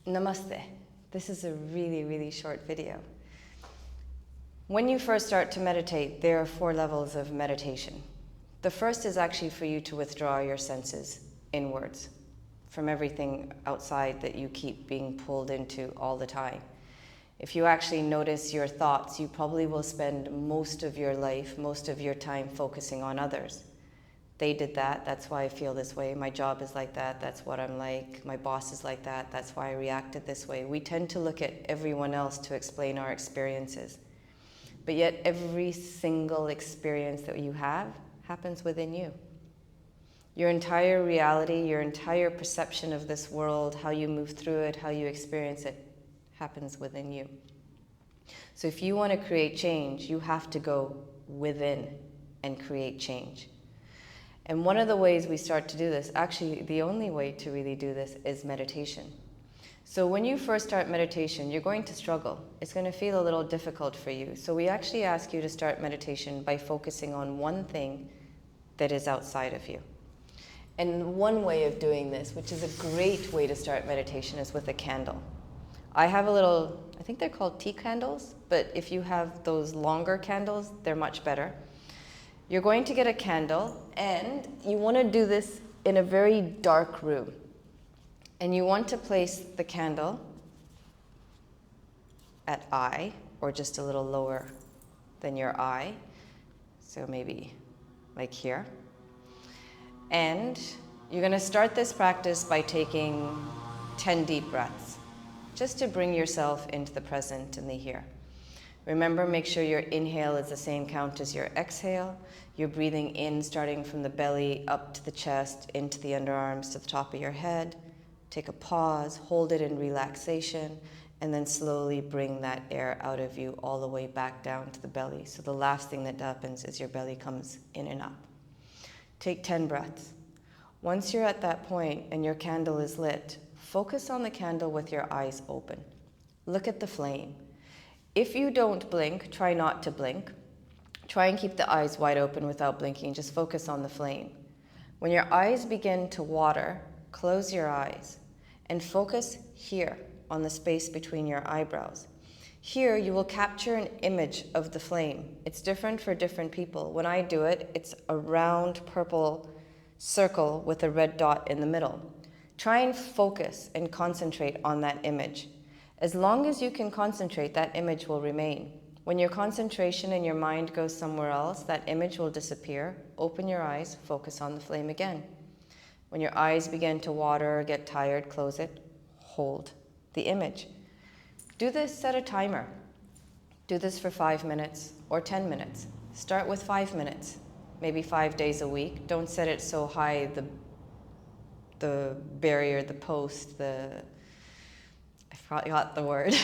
Namaste. This is a really, really short video. When you first start to meditate, there are 4 levels of meditation. The first is actually for you to withdraw your senses inwards from everything outside that you keep being pulled into all the time. If you actually notice your thoughts, you probably will spend most of your life, most of your time focusing on others. They did that, that's why I feel this way. My job is like that, that's what I'm like. My boss is like that, that's why I reacted this way. We tend to look at everyone else to explain our experiences. But yet every single experience that you have happens within you. Your entire reality, your entire perception of this world, how you move through it, how you experience it, happens within you. So if you want to create change, you have to go within and create change. And one of the ways we start to do this, actually the only way to really do this, is meditation. So when you first start meditation, you're going to struggle. It's going to feel a little difficult for you. So we actually ask you to start meditation by focusing on one thing that is outside of you. And one way of doing this, which is a great way to start meditation, is with a candle. I have a little, I think they're called tea candles, but if you have those longer candles, they're much better. You're going to get a candle, and you want to do this in a very dark room. And you want to place the candle at eye, or just a little lower than your eye. So maybe like here. And you're going to start this practice by taking 10 deep breaths, just to bring yourself into the present and the here. Remember, make sure your inhale is the same count as your exhale. You're breathing in, starting from the belly, up to the chest, into the underarms, to the top of your head. Take a pause, hold it in relaxation, and then slowly bring that air out of you all the way back down to the belly. So the last thing that happens is your belly comes in and up. Take 10 breaths. Once you're at that point and your candle is lit, focus on the candle with your eyes open. Look at the flame. If you don't blink, try not to blink. Try and keep the eyes wide open without blinking. Just focus on the flame. When your eyes begin to water, close your eyes and focus here on the space between your eyebrows. Here, you will capture an image of the flame. It's different for different people. When I do it, it's a round purple circle with a red dot in the middle. Try and focus and concentrate on that image. As long as you can concentrate, that image will remain. When your concentration and your mind goes somewhere else, that image will disappear. Open your eyes, focus on the flame again. When your eyes begin to water or get tired, close it, hold the image. Do this, set a timer. Do this for 5 minutes or 10 minutes. Start with 5 minutes, maybe 5 days a week. Don't set it so high, the barrier, the post, I forgot the word.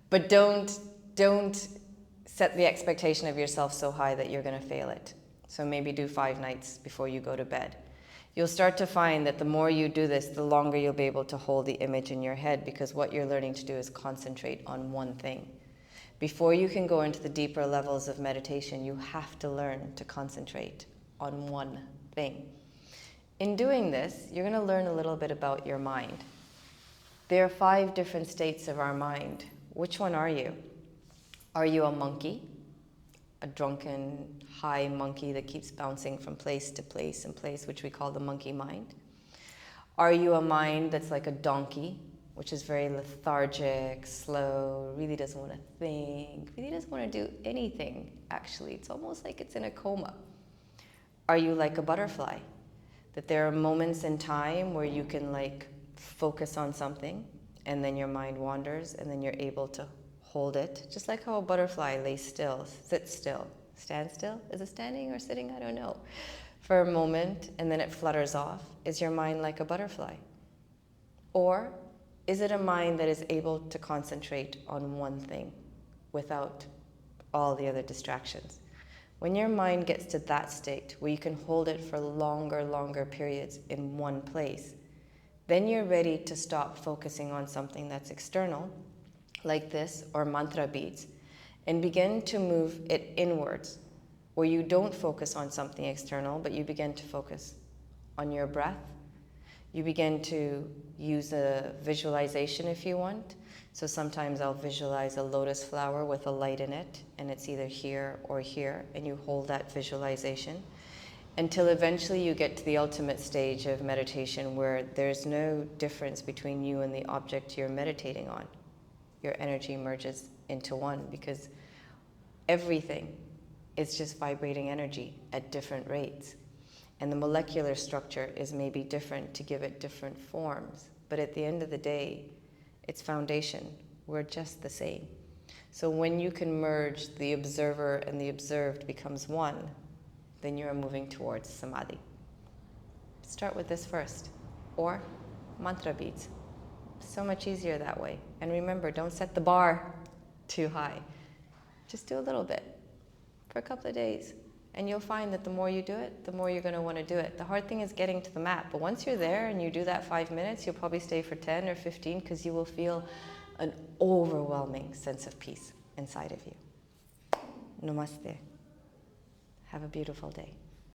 But don't set the expectation of yourself so high that you're going to fail it. So maybe do 5 nights before you go to bed. You'll start to find that the more you do this, the longer you'll be able to hold the image in your head, because what you're learning to do is concentrate on one thing. Before you can go into the deeper levels of meditation, you have to learn to concentrate on one thing. In doing this, you're going to learn a little bit about your mind. There are 5 different states of our mind. Which one are you? Are you a monkey? A drunken, high monkey that keeps bouncing from place to place and place, which we call the monkey mind? Are you a mind that's like a donkey, which is very lethargic, slow, really doesn't want to think, really doesn't want to do anything, actually? It's almost like it's in a coma. Are you like a butterfly? That there are moments in time where you can like focus on something and then your mind wanders and then you're able to hold it, just like how a butterfly lays still, sits still, stands still. Is it standing or sitting? I don't know. For a moment, and then it flutters off. Is your mind like a butterfly? Or is it a mind that is able to concentrate on one thing without all the other distractions? When your mind gets to that state where you can hold it for longer periods in one place, then you're ready to stop focusing on something that's external, like this, or mantra beads, and begin to move it inwards, where you don't focus on something external, but you begin to focus on your breath, You begin to use a visualization if you want. So sometimes I'll visualize a lotus flower with a light in it, and it's either here or here, and you hold that visualization until eventually you get to the ultimate stage of meditation where there's no difference between you and the object you're meditating on. Your energy merges into one because everything is just vibrating energy at different rates. And the molecular structure is maybe different to give it different forms. But at the end of the day, it's foundation. We're just the same. So when you can merge the observer and the observed becomes one, then you're moving towards samadhi. Start with this first. Or mantra beads. So much easier that way. And remember, don't set the bar too high. Just do a little bit for a couple of days. And you'll find that the more you do it, the more you're going to want to do it. The hard thing is getting to the mat. But once you're there and you do that 5 minutes, you'll probably stay for 10 or 15 because you will feel an overwhelming sense of peace inside of you. Namaste. Have a beautiful day.